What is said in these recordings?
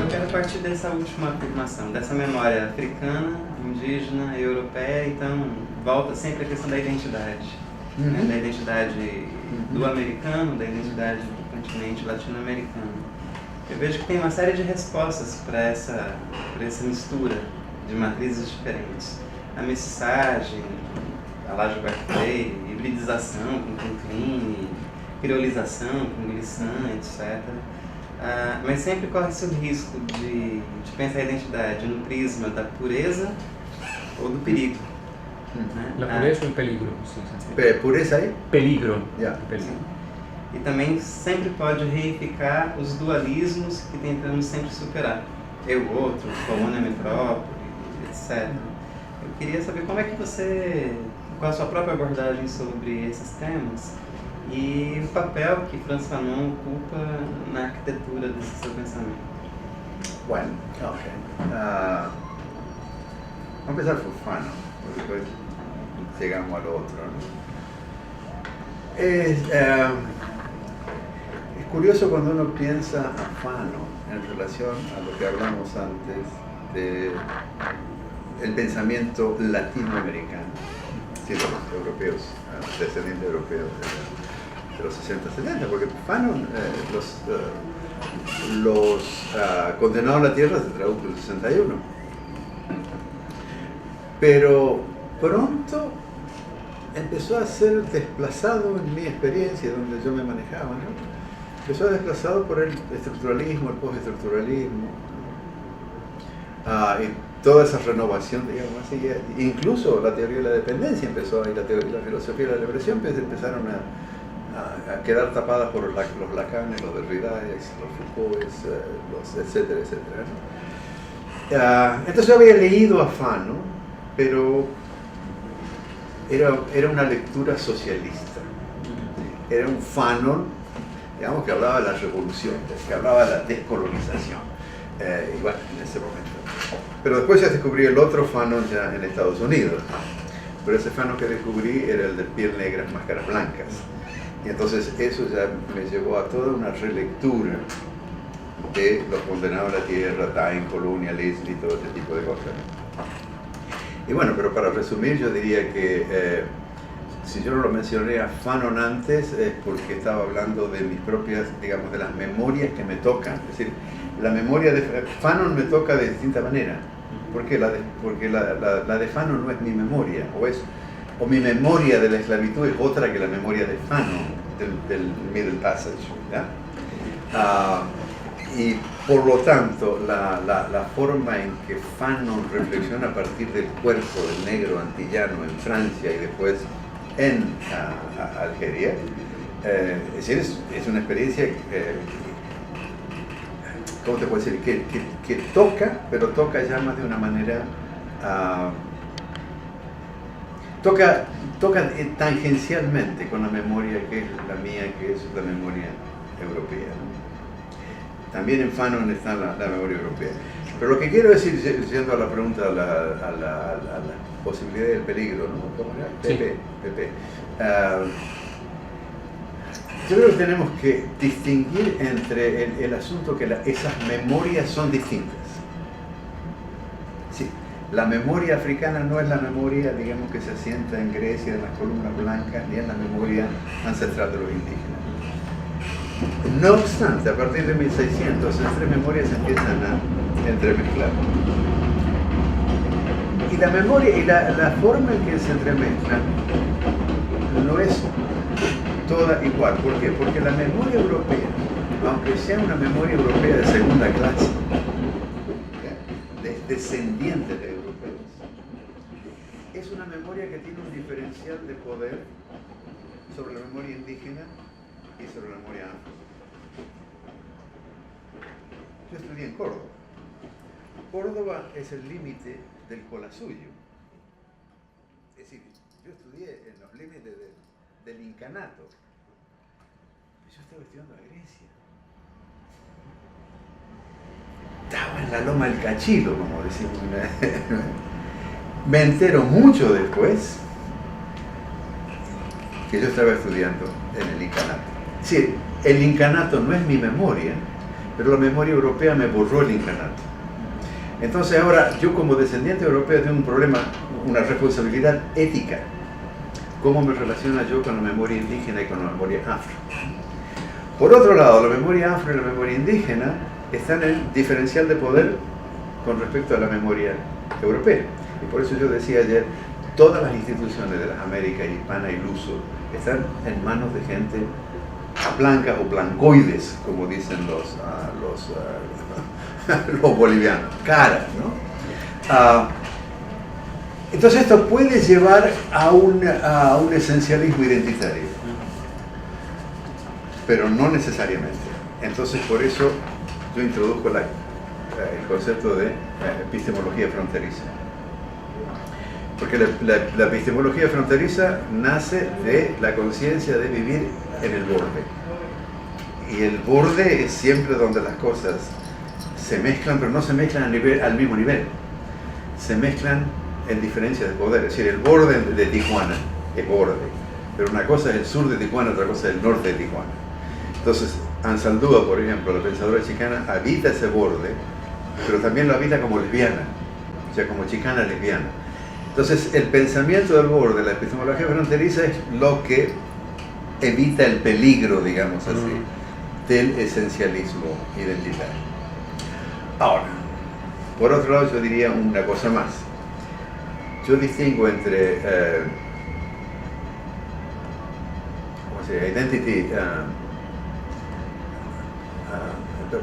quero partir dessa última afirmação, dessa memória africana, indígena, europeia, então volta sempre a questão da identidade. Né? Da identidade do americano, da identidade do continente latino-americano. Eu vejo que tem uma série de respostas para essa mistura de matrizes diferentes. A mestiçagem, a lá Gilberto Freire, hibridização com Clean, criolização com Glissant, etc. Mas sempre corre-se o risco de pensar a identidade no prisma da pureza ou do perigo. Né? La pureza ou o peligro? Pureza aí? Peligro. Yeah. Peligro. E também sempre pode reificar os dualismos que tentamos sempre superar. Eu, outro, colônia, metrópole, etc. Eu queria saber qual a sua própria abordagem sobre esses temas e o papel que Frantz Fanon ocupa na arquitetura desse seu pensamento. Bueno, ok. Vamos a empezar por Fanon, después llegamos al otro, ¿no? Es curioso cuando uno piensa a Fanon en relación a lo que hablamos antes del pensamiento latinoamericano, sí, los europeos, descendientes europeos de los 60-70, porque Fanon los condenados a la tierra se tradujo en el 61. Pero pronto empezó a ser desplazado en mi experiencia, donde yo me manejaba, ¿no? Empezó a ser desplazado por el estructuralismo, el postestructuralismo, y toda esa renovación, digamos así, incluso la teoría de la dependencia empezó, y la filosofía de la liberación empezaron a quedar tapadas por los Lacanes, los Derrida, los Foucault, etcétera, etcétera, ¿no? Entonces yo había leído a Fanon, pero era una lectura socialista. Era un Fanon, digamos, que hablaba de las revoluciones, que hablaba de la descolonización. Y bueno, en ese momento. Pero después ya descubrí el otro Fanon ya en Estados Unidos. Pero ese Fanon que descubrí era el de piel negra, máscaras blancas. Y entonces eso ya me llevó a toda una relectura de los condenados a la tierra, Taine, Colonia, Leslie, todo ese tipo de cosas. Y bueno, pero para resumir, yo diría que si yo no lo mencioné a Fanon antes es porque estaba hablando de mis propias, digamos, de las memorias que me tocan. Es decir, la memoria de Fanon me toca de distinta manera. ¿Por qué? Porque la de Fanon no es mi memoria, o mi memoria de la esclavitud es otra que la memoria de Fanon, del Middle Passage, ¿ya? Y por lo tanto, la forma en que Fanon reflexiona a partir del cuerpo del negro antillano en Francia y después en Algeria, es decir, es una experiencia, ¿cómo te puedo decir? Que toca, pero toca ya más de una manera, toca tangencialmente con la memoria que es la mía, que es la memoria europea, ¿no? También en Fanon está la memoria europea. Pero lo que quiero decir, yendo a la pregunta, a la posibilidad del peligro, ¿no? ¿Cómo era? Sí. Pepe. Yo creo que tenemos que distinguir entre el asunto que esas memorias son distintas. Sí, la memoria africana no es la memoria, digamos, que se asienta en Grecia, en las columnas blancas, ni es la memoria ancestral de los indígenas. No obstante, a partir de 1600, las tres memorias empiezan a entremezclar. Y la memoria y la forma en que se entremezclan no es toda igual. ¿Por qué? Porque la memoria europea, aunque sea una memoria europea de segunda clase, descendiente de europeos, es una memoria que tiene un diferencial de poder sobre la memoria indígena y sobre la memoria afro. Yo estudié en Córdoba. Córdoba es el límite del Collasuyo. Es decir, yo estudié en los límites del incanato. Yo estaba estudiando a Grecia. Estaba en la loma del Cachilo, como decimos. Me entero mucho después que yo estaba estudiando en el incanato. Sí, el incanato no es mi memoria, pero la memoria europea me borró el incanato. Entonces ahora yo como descendiente europeo tengo un problema, una responsabilidad ética. ¿Cómo me relaciona yo con la memoria indígena y con la memoria afro? Por otro lado, la memoria afro y la memoria indígena están en diferencial de poder con respecto a la memoria europea. Y por eso yo decía ayer, todas las instituciones de las Américas, Hispana y Luso, están en manos de gente blancas o blancoides, como dicen los bolivianos, caras, ¿no? Entonces esto puede llevar a un esencialismo identitario, pero no necesariamente. Entonces por eso yo introduzco el concepto de epistemología fronteriza. Porque la epistemología fronteriza nace de la conciencia de vivir en el borde. Y el borde es siempre donde las cosas se mezclan, pero no se mezclan al mismo nivel. Se mezclan en diferencias de poder. Es decir, el borde de Tijuana es borde, pero una cosa es el sur de Tijuana, otra cosa es el norte de Tijuana. Entonces, Ansaldúa, por ejemplo, la pensadora chicana, habita ese borde, pero también lo habita como lesbiana, o sea, como chicana lesbiana. Entonces, el pensamiento del borde, la epistemología fronteriza, es lo que evita el peligro, digamos así, del esencialismo identitario. Ahora, por otro lado, yo diría una cosa más. Yo distingo entre ¿cómo se llama? Identity,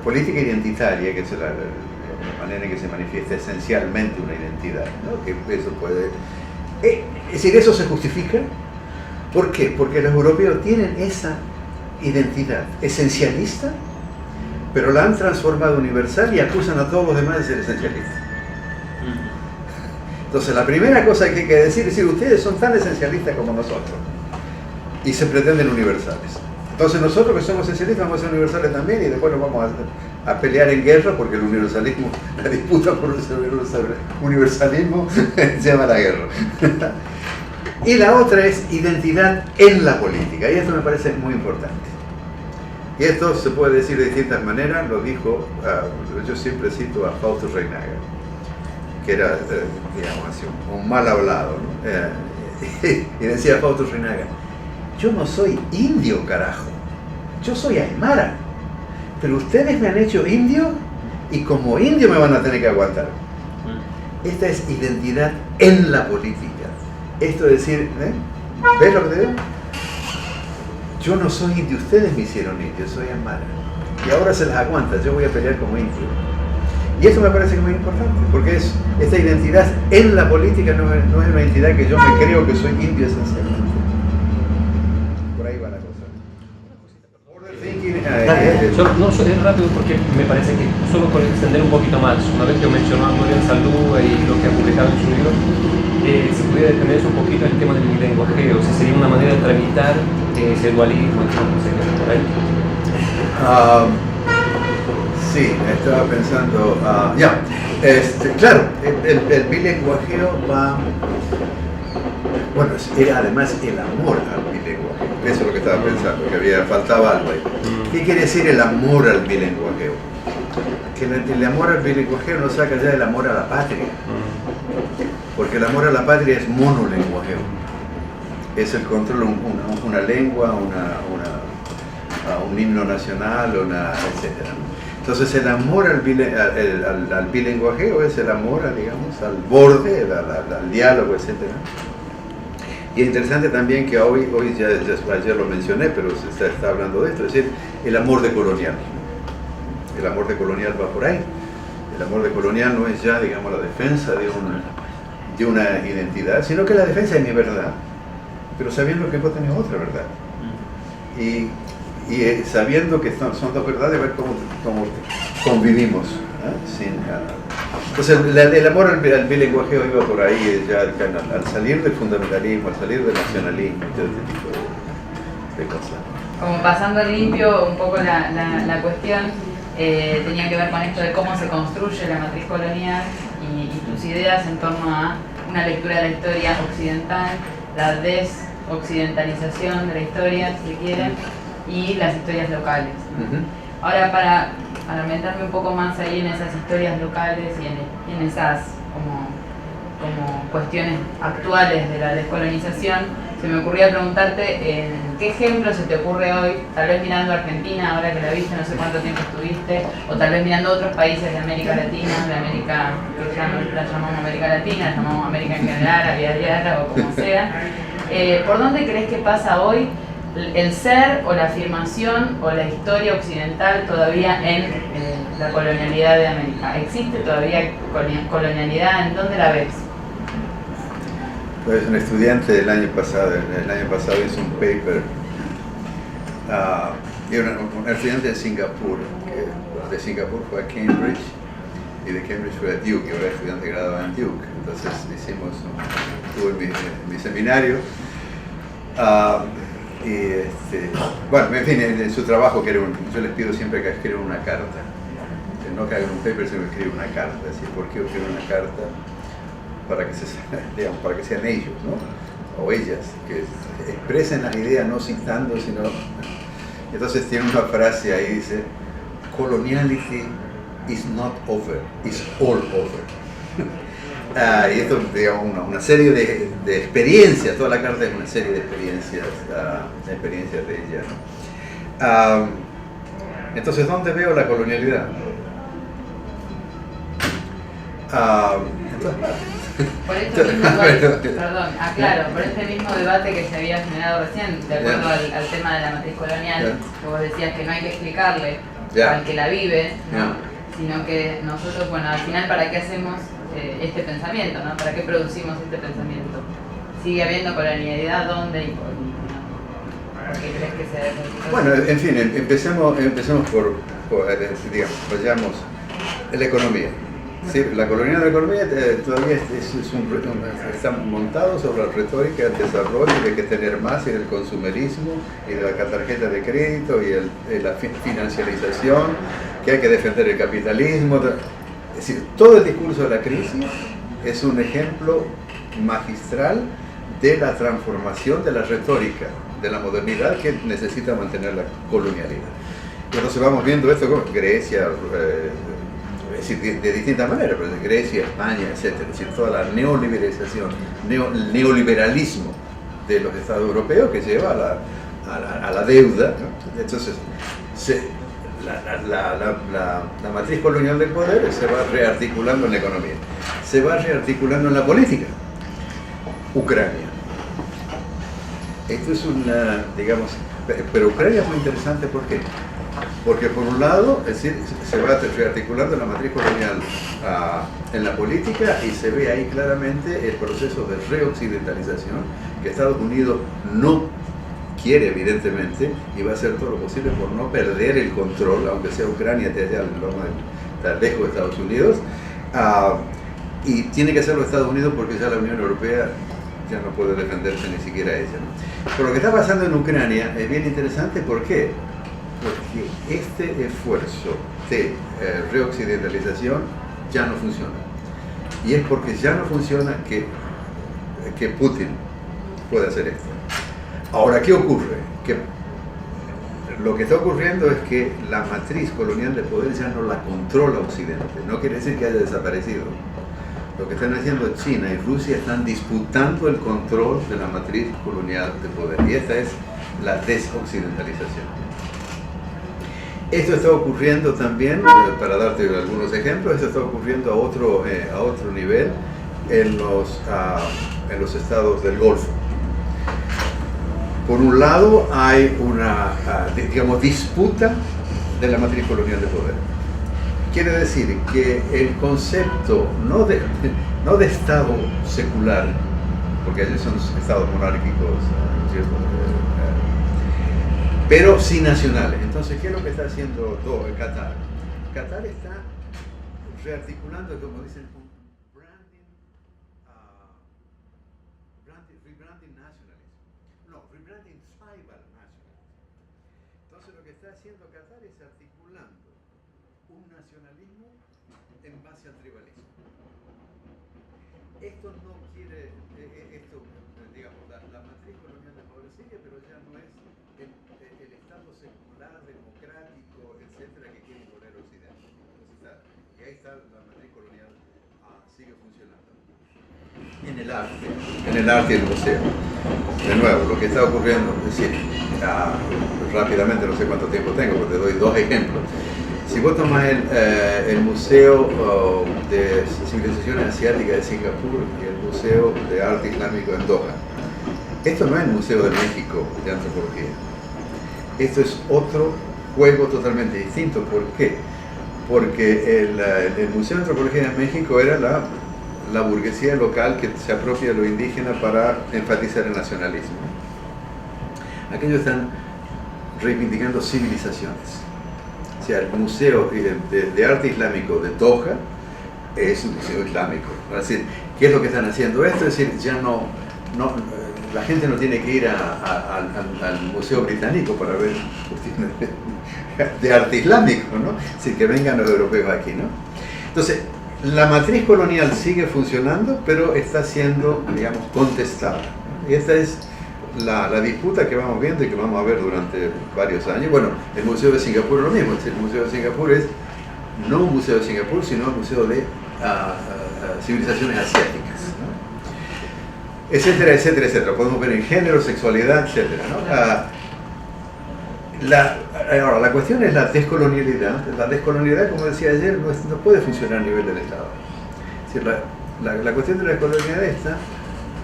política identitaria, que es la manera en que se manifiesta esencialmente una identidad, ¿no? Que eso puede... es decir, eso se justifica. ¿Por qué? Porque los europeos tienen esa identidad esencialista, pero la han transformado universal y acusan a todos los demás de ser esencialistas. Entonces la primera cosa que hay que decir es decir, ustedes son tan esencialistas como nosotros y se pretenden universales. Entonces nosotros que somos esencialistas vamos a ser universales también y después nos vamos a pelear en guerra porque el universalismo, la disputa por el universalismo se llama la guerra. Y la otra es identidad en la política, y esto me parece muy importante. Y esto se puede decir de distintas maneras, lo dijo, yo siempre cito a Fausto Reinaga, que era, digamos así, un mal hablado, ¿no? Y decía Fausto Reinaga, yo no soy indio, carajo, yo soy aymara, pero ustedes me han hecho indio y como indio me van a tener que aguantar. Esta es identidad en la política. Esto es decir, ¿ves lo que te digo? Yo no soy indio, ustedes me hicieron indio, soy aymara. Y ahora se las aguanta, yo voy a pelear como indio. Y eso me parece que es muy importante, porque esta identidad en la política no es una identidad que yo me creo que soy indio esencialmente. Por ahí va la cosa. Es rápido porque me parece que solo por extender un poquito más, una vez que mencionó a Mario Ansaldúa y lo que ha publicado en su libro, si pudiera detenerse un poquito el tema del lenguajeo, si sería una manera de tramitar ese dualismo, etcétera, por ahí. Sí, estaba pensando, claro, el bilenguajeo va, bueno, era además el amor al bilenguajeo, eso es lo que estaba pensando, que faltaba algo ahí. ¿Qué quiere decir el amor al bilenguajeo? Que el amor al bilenguajeo no saca ya del amor a la patria, porque el amor a la patria es monolenguajeo, es el control de una lengua, un himno nacional, etcétera. Entonces el amor al bilenguajeo es el amor, digamos, al borde, al diálogo, etc. Y es interesante también que hoy ayer lo mencioné, pero se está hablando de esto, es decir, el amor decolonial. El amor decolonial va por ahí. El amor decolonial no es ya, digamos, la defensa de una identidad, sino que la defensa de mi verdad, pero sabiendo que vos tenés otra verdad. Y sabiendo que son dos verdades, ver cómo convivimos. Entonces el amor al bilenguajeo iba por ahí, ya al salir del fundamentalismo, al salir del nacionalismo, todo este tipo de cosas. Como pasando limpio un poco la cuestión, tenía que ver con esto de cómo se construye la matriz colonial y tus ideas en torno a una lectura de la historia occidental, la desoccidentalización de la historia, si quieren, y las historias locales. Ahora, para meterme un poco más ahí en esas historias locales y en esas como cuestiones actuales de la descolonización, se me ocurría preguntarte qué ejemplo se te ocurre hoy, tal vez mirando Argentina, ahora que la viste, no sé cuánto tiempo estuviste, o tal vez mirando otros países de América Latina, de América, que ya no la llamamos América Latina, la llamamos América en general, Aviala o como sea. ¿Por dónde crees que pasa hoy el ser o la afirmación o la historia occidental todavía en la colonialidad de América? ¿Existe todavía colonialidad? ¿En dónde la ves? Pues un estudiante el año pasado hizo un paper, y un estudiante de Singapur fue a Cambridge y de Cambridge fue a Duke, y ahora estudiante graduado en Duke. Entonces tuve mi seminario, bueno, en fin, en su trabajo yo les pido siempre que escriban una carta, que no que hagan un paper, sino que escriban una carta. Así, ¿por qué escriben una carta? Para que sean ellos, ¿no? O ellas, que expresen las ideas no citando, sino... Entonces tiene una frase ahí, dice: coloniality is not over, it's all over. Y esto, digamos, una serie de experiencias, toda la carta es una serie de experiencias de ella, ¿no? Entonces, ¿dónde veo la colonialidad? En todas partes. Por este mismo debate, perdón, aclaro, por este mismo debate que se había generado recién, de acuerdo al tema de la matriz colonial, que vos decías que no hay que explicarle al que la vive, ¿no? Sino que nosotros, bueno, al final, ¿para qué hacemos este pensamiento, ¿no? ¿Para qué producimos este pensamiento? ¿Sigue habiendo colonialidad? ¿Dónde? ¿Y por qué crees que se debe? Bueno, en fin, empecemos por digamos, vayamos en la economía. Sí, la colonialidad de la economía todavía está montado sobre la retórica del desarrollo, de que tener más, y del consumerismo, y de la tarjeta de crédito, y la financiarización, que hay que defender el capitalismo. Es decir, todo el discurso de la crisis es un ejemplo magistral de la transformación de la retórica de la modernidad que necesita mantener la colonialidad. Entonces vamos viendo esto con Grecia, es decir, de distintas maneras, pero de Grecia, España, etc. Es decir, toda la neoliberalización, el neoliberalismo de los Estados europeos que lleva a la deuda, ¿no? Entonces, la matriz colonial del poder se va rearticulando en la economía, se va rearticulando en la política. Ucrania. Esto es digamos, pero Ucrania es muy interesante, ¿por qué? Porque por un lado, es decir, se va rearticulando la matriz colonial en la política, y se ve ahí claramente el proceso de reoccidentalización que Estados Unidos no quiere, evidentemente, y va a hacer todo lo posible por no perder el control, aunque sea Ucrania esté allá tan lejos de Estados Unidos, y tiene que hacerlo Estados Unidos porque ya la Unión Europea ya no puede defenderse ni siquiera ella, ¿no? Pero lo que está pasando en Ucrania es bien interesante. ¿Por qué? Porque este esfuerzo de reoccidentalización ya no funciona. Y es porque ya no funciona que Putin puede hacer esto. Ahora, ¿qué ocurre? Que lo que está ocurriendo es que la matriz colonial de poder ya no la controla Occidente. No quiere decir que haya desaparecido. Lo que están haciendo China y Rusia están disputando el control de la matriz colonial de poder. Y esta es la desoccidentalización. Esto está ocurriendo también, para darte algunos ejemplos, esto está ocurriendo a otro nivel en los estados del Golfo. Por un lado hay una, digamos, disputa de la matriz colonial de poder. Quiere decir que el concepto no de Estado secular, porque ellos son estados monárquicos, ¿cierto? Pero sí nacionales. Entonces, ¿qué es lo que está haciendo Qatar? Qatar está rearticulando, como dicen, un rebranding nationalism. No, rebranding tribal nationalism. Entonces, lo que está haciendo Qatar es articulando un nacionalismo en base al tribalismo. Esto no quiere, digamos, la matriz colonial del poder sigue, pero ya no es el Estado secular, democrático, etc. etcétera, que quieren poner Occidente. Entonces, y ahí está la matriz colonial, sigue funcionando. En el arte y el museo. De nuevo, lo que está ocurriendo, es decir, rápidamente, no sé cuánto tiempo tengo, pero te doy dos ejemplos. Si vos tomás el Museo de Civilizaciones Asiáticas de Singapur y el Museo de Arte Islámico en Doha, esto no es el Museo de México de Antropología. Esto es otro juego totalmente distinto. ¿Por qué? Porque el Museo de Antropología de México era la burguesía local que se apropia de lo indígena para enfatizar el nacionalismo. Aquellos están reivindicando civilizaciones. O sea, el Museo de Arte Islámico de Doha es un museo islámico. Es decir, ¿qué es lo que están haciendo esto? Es decir, ya la gente no tiene que ir al Museo Británico para ver cuestiones de arte islámico, ¿no? Es decir, que vengan los europeos aquí, ¿no? Entonces, la matriz colonial sigue funcionando, pero está siendo, digamos, contestada. Y esta es la disputa que vamos viendo y que vamos a ver durante varios años. Bueno, el Museo de Singapur es lo mismo. El Museo de Singapur es no un museo de Singapur, sino un museo de civilizaciones asiáticas, ¿no? Etcétera, etcétera, etcétera. Podemos ver en género, sexualidad, etcétera, ¿no? Ahora, la cuestión es la descolonialidad. La descolonialidad, como decía ayer, no puede funcionar a nivel del Estado. Es decir, la cuestión de la descolonialidad está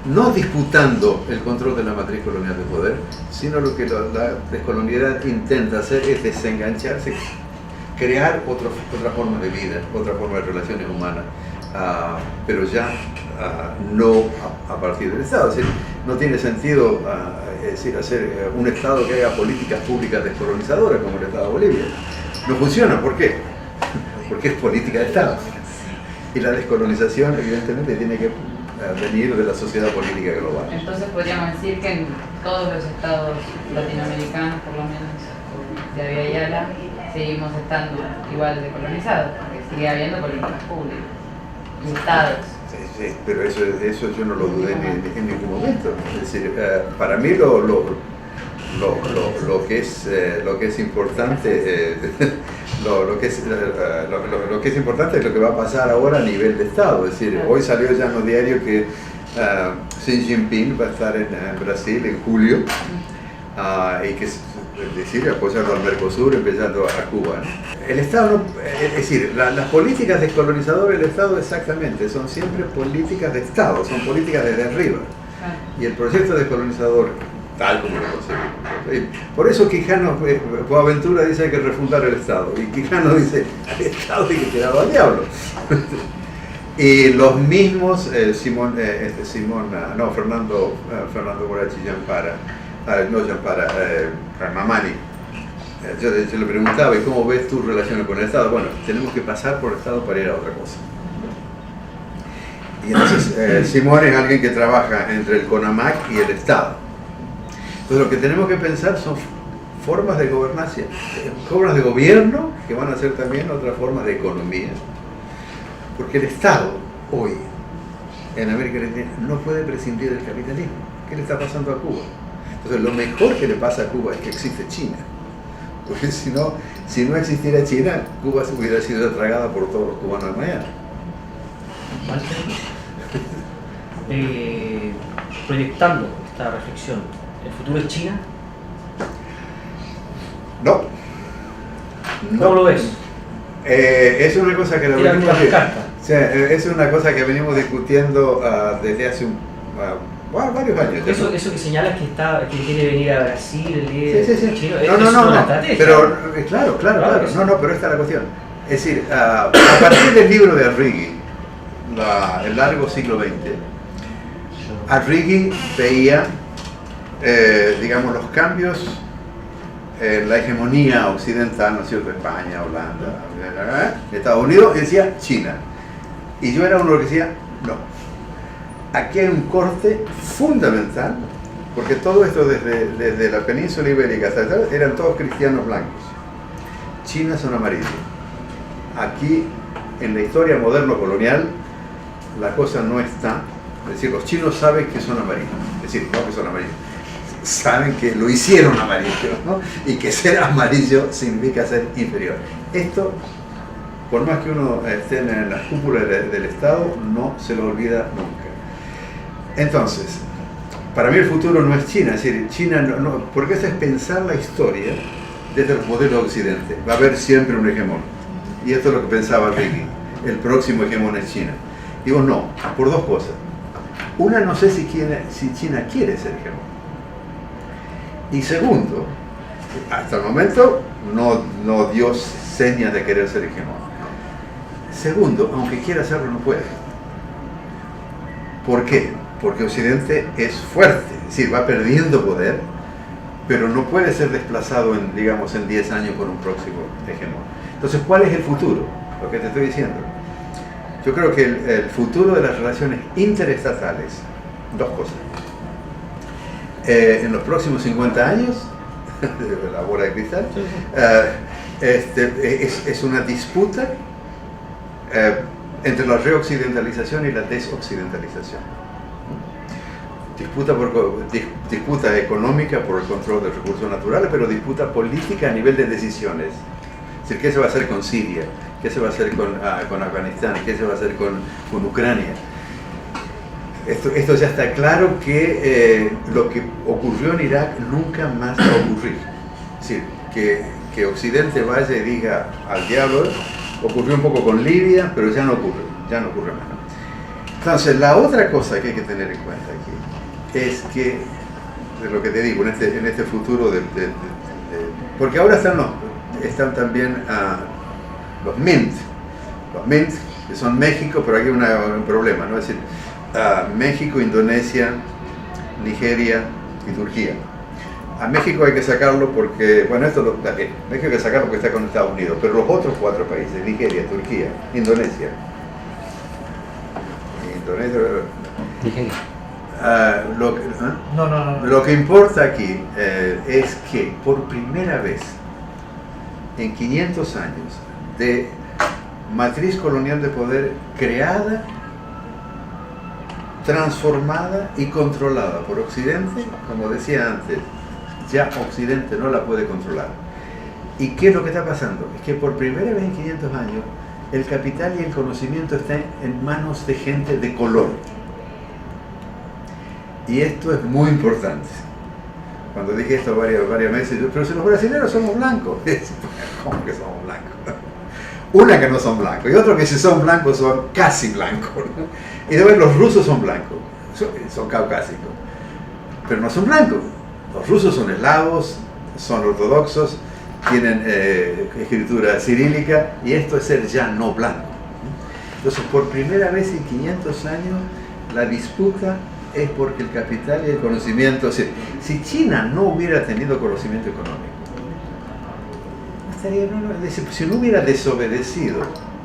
no disputando el control de la matriz colonial de poder, sino lo que la descolonialidad intenta hacer es desengancharse, crear otra forma de vida, otra forma de relaciones humanas, pero ya no a partir del Estado. Es decir, no tiene sentido hacer un Estado que haga políticas públicas descolonizadoras como el Estado de Bolivia. No funciona. ¿Por qué? Porque es política de Estado. Y la descolonización, evidentemente, tiene que venir de la sociedad política global. Entonces podríamos decir que en todos los estados latinoamericanos, por lo menos de Abya Yala, seguimos estando igual de colonizados, porque sigue habiendo políticas públicas y estados. Sí, pero eso yo no lo dudé en ningún momento. Es decir, para mí lo que es importante lo que es importante es lo que va a pasar ahora a nivel de Estado. Es decir, hoy salió ya en los diarios que Xi Jinping va a estar en Brasil en julio y que apoyando al Mercosur, empezando a Cuba, ¿no? El Estado, es decir, las políticas descolonizadoras del Estado exactamente son siempre políticas de Estado, son políticas desde arriba. Y el proyecto descolonizador, tal como lo concebimos. Por eso Quijano, Boaventura dice que hay que refundar el Estado, y Quijano dice, el Estado hay que tirarlo al diablo. Y los mismos, Fernando Morachi Giampara, Mamani, yo le preguntaba, ¿y cómo ves tus relaciones con el Estado? Bueno, tenemos que pasar por el Estado para ir a otra cosa. Y entonces Simón es alguien que trabaja entre el CONAMAC y el Estado. Entonces lo que tenemos que pensar son formas de gobernancia, formas de gobierno que van a ser también otras formas de economía. Porque el Estado hoy en América Latina no puede prescindir del capitalismo. ¿Qué le está pasando a Cuba? Entonces lo mejor que le pasa a Cuba es que existe China. Porque si no existiera China, Cuba hubiera sido tragada por todos los cubanos de mañana. Proyectando esta reflexión, ¿el futuro es China? No. ¿Cómo lo ves? Es una cosa que Es una cosa que venimos discutiendo desde hace varios años. Eso que señalas que quiere venir a Brasil, el líder chino, no, una estrategia. Pero claro. No, pero esta es la cuestión. Es decir, a partir del libro de Arrighi, El largo siglo XX, Arrighi veía, digamos, los cambios en la hegemonía occidental, ¿no es cierto? España, Holanda, Estados Unidos, y decía China. Y yo era uno que decía, no. Aquí hay un corte fundamental, porque todo esto desde la península ibérica hasta atrás eran todos cristianos blancos. China son amarillos. Aquí, en la historia moderno-colonial, la cosa no está. Es decir, los chinos saben que son amarillos. Es decir, no que son amarillos. saben que lo hicieron amarillo, ¿no? Y que ser amarillo significa ser inferior. Esto, por más que uno esté en las cúpulas del Estado, no se lo olvida nunca. Entonces, para mí el futuro no es China, es decir, China no, porque eso es pensar la historia desde los modelos de Occidente. Va a haber siempre un hegemón. Y esto es lo que pensaba Ricky. El próximo hegemón es China. Digo, no, por dos cosas. Una, no sé si China quiere ser hegemón. Y segundo, hasta el momento no dio señas de querer ser hegemón. Segundo, aunque quiera hacerlo, no puede. ¿Por qué? Porque Occidente es fuerte, es decir, va perdiendo poder, pero no puede ser desplazado en 10 años por un próximo hegemón. Entonces, ¿cuál es el futuro? Lo que te estoy diciendo. Yo creo que el futuro de las relaciones interestatales, dos cosas. En los próximos 50 años, de la bola de cristal, es una disputa entre la reoccidentalización y la desoccidentalización. Disputa económica por el control de recursos naturales, pero disputa política a nivel de decisiones. Es decir, ¿qué se va a hacer con Siria? ¿Qué se va a hacer con Afganistán? ¿Qué se va a hacer con Ucrania? Esto ya está claro que lo que ocurrió en Irak nunca más va a ocurrir. Es decir, que Occidente vaya y diga al diablo, ocurrió un poco con Libia, pero ya no ocurre más. Entonces, la otra cosa que hay que tener en cuenta aquí es que, de lo que te digo, en este futuro porque ahora están también los MINT, que son México, pero aquí hay un problema, ¿no? Es decir, México, Indonesia, Nigeria y Turquía. A México hay que sacarlo porque, bueno, México hay que sacarlo porque está con Estados Unidos, pero los otros 4 países, Nigeria, Turquía, Indonesia. Nigeria. Lo que importa aquí es que por primera vez en 500 años de matriz colonial de poder creada, transformada y controlada por Occidente, como decía antes, ya Occidente no la puede controlar. ¿Y qué es lo que está pasando? Es que por primera vez en 500 años el capital y el conocimiento están en manos de gente de color. Y esto es muy importante. Cuando dije esto varias veces, pero si los brasileños somos blancos. ¿Cómo que somos blancos? Una, que no son blancos, y otro, que si son blancos son casi blancos, ¿no? Y después los rusos son blancos, son caucásicos, pero no son blancos. Los rusos son eslavos, son ortodoxos, tienen escritura cirílica, y esto es ser ya no blanco. Entonces, por primera vez en 500 años, la disputa es porque el capital y el conocimiento, si China no hubiera tenido conocimiento económico, si no hubiera desobedecido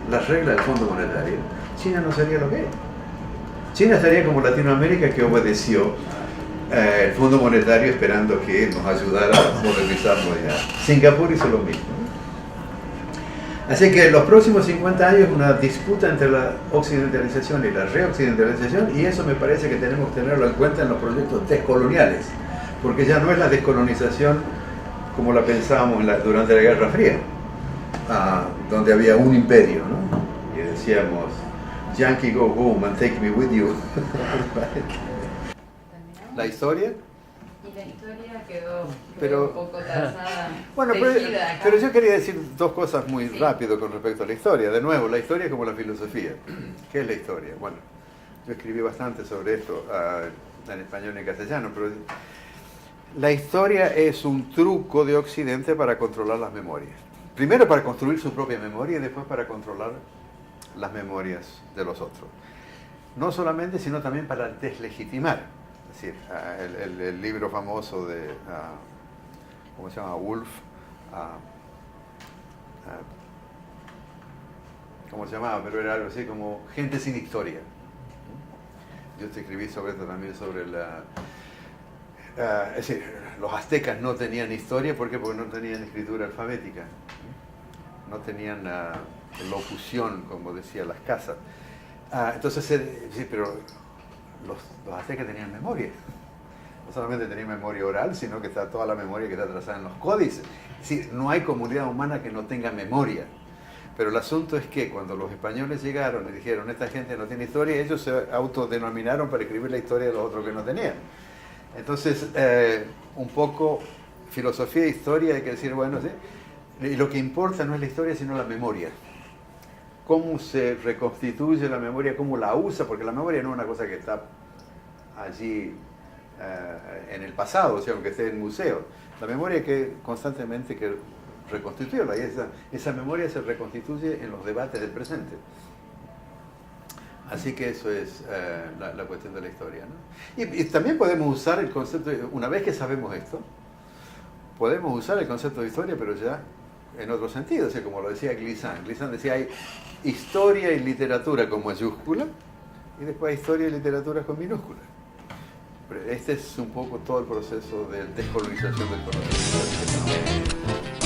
las reglas del Fondo Monetario, China no sería lo que es. China estaría como Latinoamérica, que obedeció el Fondo Monetario esperando que nos ayudara a modernizarlo ya. Singapur hizo lo mismo. Así que los próximos 50 años es una disputa entre la occidentalización y la reoccidentalización, y eso me parece que tenemos que tenerlo en cuenta en los proyectos descoloniales, porque ya no es la descolonización como la pensábamos durante la Guerra Fría, donde había un imperio, ¿no? Y decíamos, Yankee, go home and take me with you. La historia. Y la historia quedó Pero- un poco trazada. Bueno, tejida acá. pero yo quería decir dos cosas muy rápido con respecto a la historia. De nuevo, la historia es como la filosofía. ¿Qué es la historia? Bueno, yo escribí bastante sobre esto en español y en castellano, pero la historia es un truco de Occidente para controlar las memorias. Primero para construir su propia memoria y después para controlar las memorias de los otros. No solamente, sino también para deslegitimar. Es decir, el libro famoso de, ¿cómo se llama? Wolf. ¿Cómo se llamaba? Pero era algo así como Gente sin historia. Yo te escribí sobre esto también, sobre es decir, los aztecas no tenían historia, ¿por qué? Porque no tenían escritura alfabética, no tenían locución, como decía las casas. Entonces, sí, pero los aztecas tenían memoria. no solamente tenía memoria oral, sino que está toda la memoria que está trazada en los códices. Es decir, no hay comunidad humana que no tenga memoria. Pero el asunto es que cuando los españoles llegaron y dijeron, esta gente no tiene historia, ellos se autodenominaron para escribir la historia de los otros que no tenían. Entonces, un poco filosofía e historia, hay que decir, bueno, ¿sí? Y lo que importa no es la historia, sino la memoria. Cómo se reconstituye la memoria, cómo la usa, porque la memoria no es una cosa que está allí en el pasado, o sea, aunque esté en museo. La memoria que constantemente que reconstituirla, y esa memoria se reconstituye en los debates del presente. Así que eso es la cuestión de la historia, ¿no? Y también podemos usar el concepto, una vez que sabemos esto, podemos usar el concepto de historia, pero ya en otro sentido, o sea, como lo decía Glissant. Glissant decía, hay historia y literatura con mayúscula, y después hay historia y literatura con minúscula. Pero este es un poco todo el proceso de descolonización del conocimiento.